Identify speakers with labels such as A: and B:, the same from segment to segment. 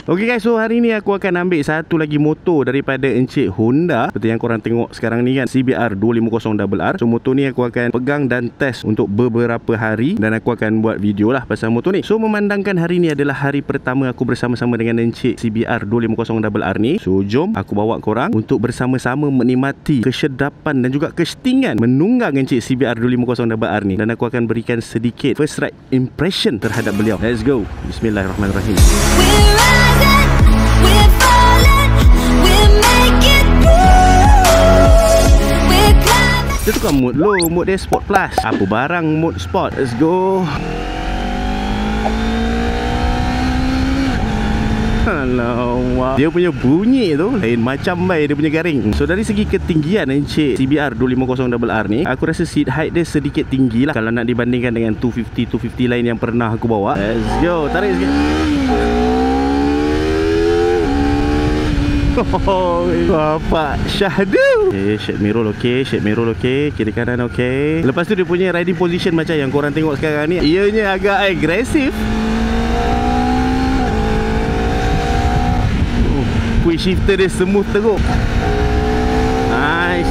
A: Okay guys, so hari ni aku akan ambil satu lagi motor daripada Encik Honda. Seperti yang korang tengok sekarang ni kan, CBR 250RR. So motor ni aku akan pegang dan test untuk beberapa hari, dan aku akan buat video lah pasal motor ni. So memandangkan hari ni adalah hari pertama aku bersama-sama dengan Encik CBR 250RR ni, so jom aku bawa korang untuk bersama-sama menikmati kesedapan dan juga kesetingan menunggang Encik CBR 250RR ni. Dan aku akan berikan sedikit first ride impression terhadap beliau. Let's go. Bismillahirrahmanirrahim. Dia tukar mood low, mood dia Sport Plus. Apa barang mood Sport. Let's go. Alamak, dia punya bunyi tu lain macam baik dia punya garing. So dari segi ketinggian Encik CBR 250RR ni, aku rasa seat height dia sedikit tinggi lah kalau nak dibandingkan dengan 250 lain yang pernah aku bawa. Let's go, tarik sikit. Oh, bapak syahdu. Okay, shade mirror okay, shade mirror okay, kiri kanan okay. Lepas tu dia punya riding position macam yang korang tengok sekarang ni, ianya agak agresif. Quick shifter dia smooth teruk. Nice.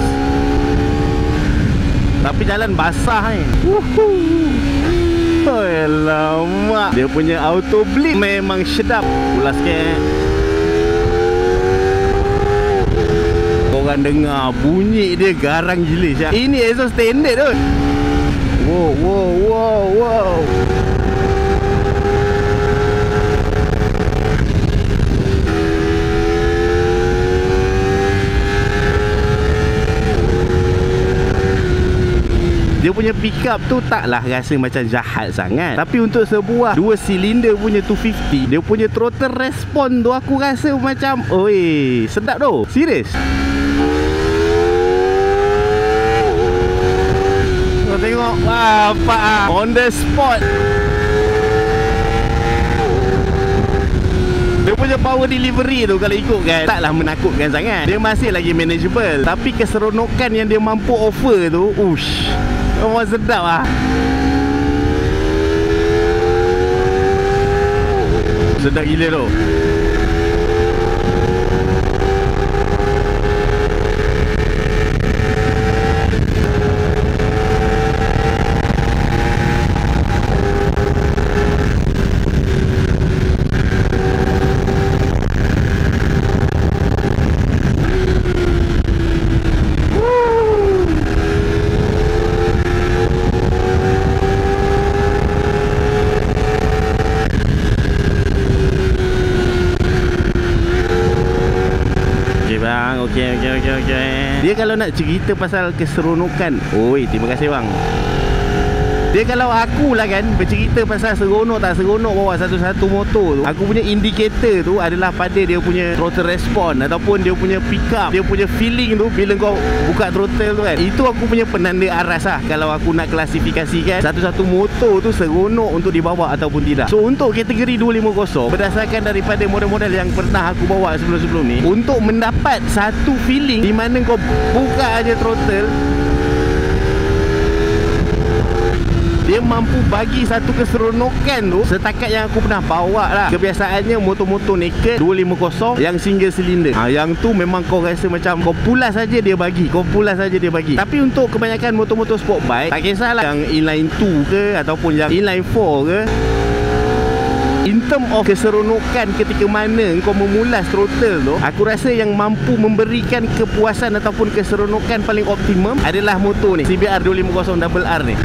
A: Tapi jalan basah ni. Oh, alamak. Dia punya auto blip memang sedap. Ulas sikit. Korang dengar bunyi dia garang gila Syah. Ini exhaust standard tu. Wow, wow, wow, wow. Dia punya pickup tu taklah rasa macam jahat sangat. Tapi untuk sebuah 2 silinder punya 250, dia punya throttle respon tu aku rasa macam oi, sedap tu. Serius. Kau tengok, wah, apa on the spot. Dia punya power delivery tu kalau ikutkan taklah menakutkan sangat. Dia masih lagi manageable. Tapi keseronokan yang dia mampu offer tu, ush, memang sedap lah. Sedap gila tu. Okay. Dia kalau nak cerita pasal keseronokan, oi, terima kasih bang. Dia kalau akulah kan bercerita pasal seronok tak seronok bawa satu-satu motor tu, aku punya indikator tu adalah pada dia punya throttle response ataupun dia punya pickup, dia punya feeling tu bila kau buka throttle tu kan. Itu aku punya penanda aras lah kalau aku nak klasifikasikan satu-satu motor tu seronok untuk dibawa ataupun tidak. So untuk kategori 250, berdasarkan daripada model-model yang pernah aku bawa sebelum-sebelum ni, untuk mendapat satu feeling di mana kau buka aja throttle, dia mampu bagi satu keseronokan tu setakat yang aku pernah bawa lah. Kebiasaannya motor-motor naked 250 yang single cylinder, yang tu memang kau rasa macam kau pulas saja dia bagi, kau pulas saja dia bagi. Tapi untuk kebanyakan motor-motor sport bike, tak kisahlah yang inline 2 ke ataupun yang inline 4 ke, in term of keseronokan ketika mana kau memulas throttle tu, aku rasa yang mampu memberikan kepuasan ataupun keseronokan paling optimum adalah motor ni, CBR 250RR ni.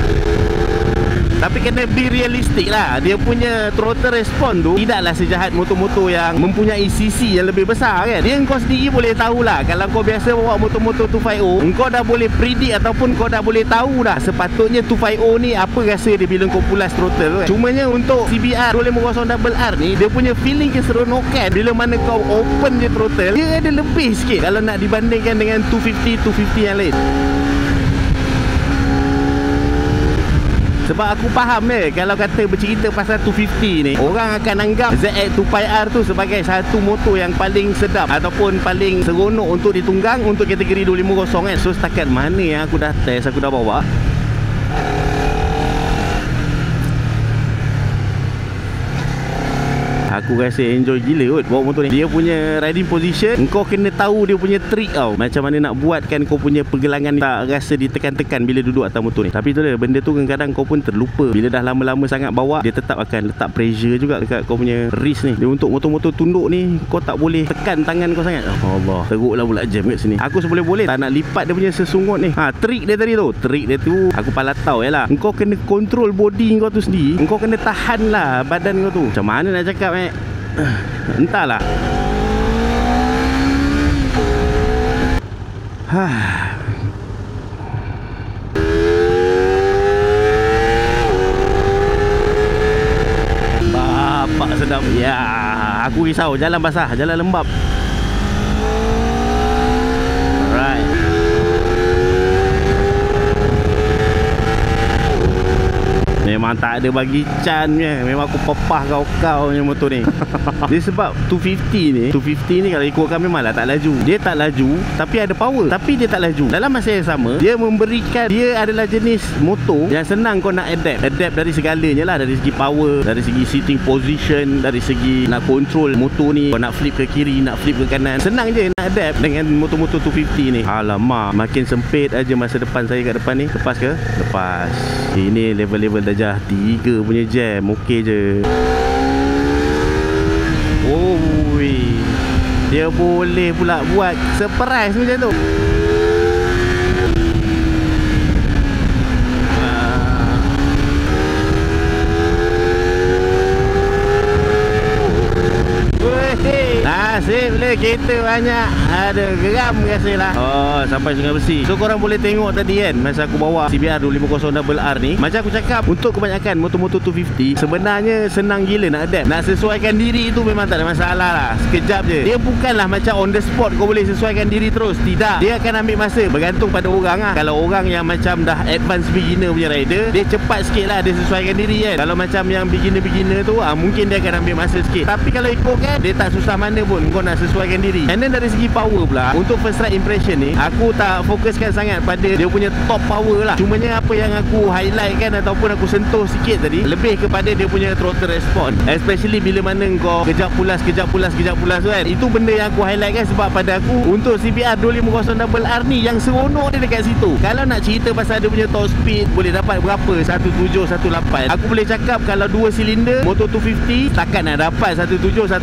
A: Tapi kena be realistik lah. Dia punya throttle response tu tidaklah sejahat motor-motor yang mempunyai cc yang lebih besar kan. Dia kau sendiri boleh tahulah. Kalau kau biasa bawa motor-motor 250, engkau dah boleh predict ataupun kau dah boleh tahu dah sepatutnya 250 ni apa rasa dia bila kau pulas throttle kan. Cumanya untuk CBR 250RR ni, dia punya feeling keseronokan bila mana kau open je throttle, dia ada lebih sikit kalau nak dibandingkan dengan 250 yang lain. Sebab aku faham kalau kata bercerita pasal 250 ni, orang akan anggap ZX2R tu sebagai satu motor yang paling sedap ataupun paling seronok untuk ditunggang untuk kategori 250 kan. So setakat mana yang aku dah test, aku dah bawa, Aku rasa enjoy gila kot bawa motor ni. Dia punya riding position, engkau kena tahu dia punya trick tau, macam mana nak buatkan kau punya pergelangan tak rasa ditekan-tekan bila duduk atas motor ni. Tapi tu lah, benda tu kadang-kadang kau pun terlupa. Bila dah lama-lama sangat bawa, dia tetap akan letak pressure juga dekat kau punya wrist ni. Dia untuk motor-motor tunduk ni, kau tak boleh tekan tangan kau sangat. Allah, teruklah pula jam kat sini. Aku seboleh-boleh tak nak lipat dia punya sesungut ni. Trick dia tadi tu, trick dia tu aku pala tahu lah. Engkau kena control body kau tu sendiri. Engkau kena tahan lah badan kau tu. Macam mana nak cakap entahlah. Bapak sedap. Ya, aku risau jalan basah, jalan lembab. Alright. Memang tak ada bagi cannya. Memang aku pepah kau punya motor ni. Dia sebab 250 ni kalau ikutkan memanglah tak laju. Dia tak laju tapi ada power, tapi dia tak laju. Dalam masa yang sama, dia memberikan, dia adalah jenis motor yang senang kau nak adapt dari segalanya lah. Dari segi power, dari segi sitting position, dari segi nak control motor ni. Kau nak flip ke kiri, nak flip ke kanan, senang je nak adapt dengan motor-motor 250 ni. Alamak, makin sempit aja masa depan saya kat depan ni. Lepas ke? Lepas. Ini level-level darjah 3 punya jam. Okey je. Oi, dia boleh pula buat surprise macam tu. Nasib boleh kereta banyak. Ada geram rasanya lah. Oh, sampai Sungai Besi. So korang boleh tengok tadi kan, masa aku bawa CBR 250RR ni, macam aku cakap, untuk kebanyakan motor-motor 250 sebenarnya senang gila nak adapt. Nak sesuaikan diri tu memang tak ada masalah lah. Sekejap je. Dia bukanlah macam on the spot kau boleh sesuaikan diri terus. Tidak. Dia akan ambil masa, bergantung pada orang lah. Kalau orang yang macam dah advance beginner punya rider, dia cepat sikit lah dia sesuaikan diri kan. Kalau macam yang beginner tu, mungkin dia akan ambil masa sikit. Tapi kalau ikut kan, dia tak susah mana pun kau nak sesuaikan diri. And then dari segi power pula, untuk first ride impression ni, aku tak fokuskan sangat pada dia punya top power lah. Cumanya apa yang aku highlight kan, ataupun aku sentuh sikit tadi, lebih kepada dia punya throttle response. Especially bila mana kau kejap pulas kan. Itu benda yang aku highlight kan. Sebab pada aku, untuk CBR 250RR ni, yang seronok dia dekat situ. Kalau nak cerita pasal dia punya top speed, boleh dapat berapa? 17, 18. Aku boleh cakap kalau 2 silinder motor 250, takkan nak dapat 17, 18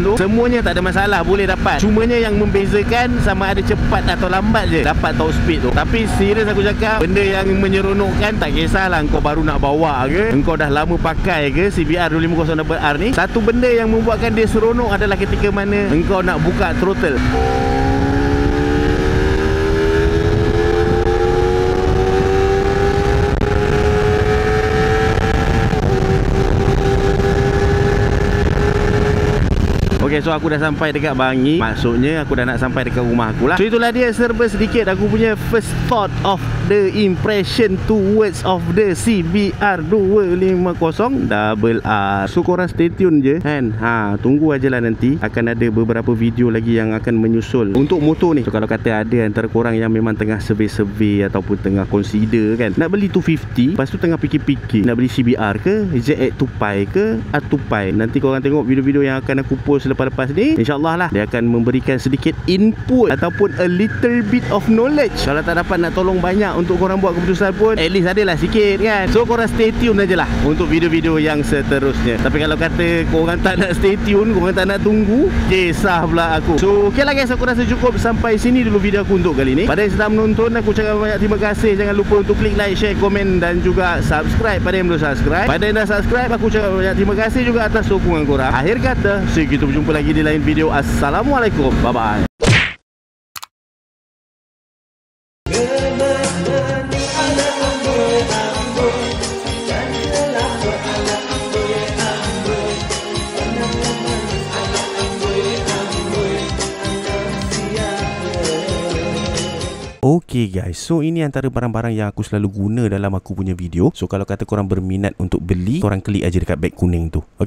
A: tu. Semuanya tak ada masalah, boleh dapat. Cumanya yang membezakan sama ada cepat atau lambat je dapat top speed tu. Tapi serius aku cakap, benda yang menyeronokkan, tak kisahlah engkau baru nak bawa ke, engkau dah lama pakai ke CBR 250RR ni, satu benda yang membuatkan dia seronok adalah ketika mana engkau nak buka throttle. Okay, so aku dah sampai dekat Bangi. Maksudnya aku dah nak sampai dekat rumah aku lah. So itulah dia serba sedikit aku punya first thought of the impression towards of the CBR 250RR. So korang stay tune je kan. Tunggu aje lah, nanti akan ada beberapa video lagi yang akan menyusul untuk motor ni. So kalau kata ada antara korang yang memang tengah survey ataupun tengah consider kan, nak beli 250, lepas tu tengah fikir-fikir nak beli CBR ke, ZX Tupai ke, Tupai, nanti korang tengok video-video yang akan aku post lepas ni, InsyaAllah lah dia akan memberikan sedikit input ataupun a little bit of knowledge. Kalau tak dapat nak tolong banyak untuk korang buat keputusan pun, at least adalah sikit kan. So korang stay tune aje lah untuk video-video yang seterusnya. Tapi kalau kata korang tak nak stay tune, korang tak nak tunggu, kisah pula aku. So ok lah guys, aku rasa cukup sampai sini dulu video aku untuk kali ni. Pada yang sedang menonton, aku ucapkan banyak terima kasih. Jangan lupa untuk klik like, share, komen dan juga subscribe pada yang belum subscribe. Pada yang dah subscribe, aku ucapkan banyak terima kasih juga atas sokongan korang. Akhir kata, see you, kita berjumpa lagi di lain video. Assalamualaikum, bye bye. Okay guys, so ini antara barang-barang yang aku selalu guna dalam aku punya video. So kalau kata korang berminat untuk beli, korang klik aja dekat beg kuning tu. Okay?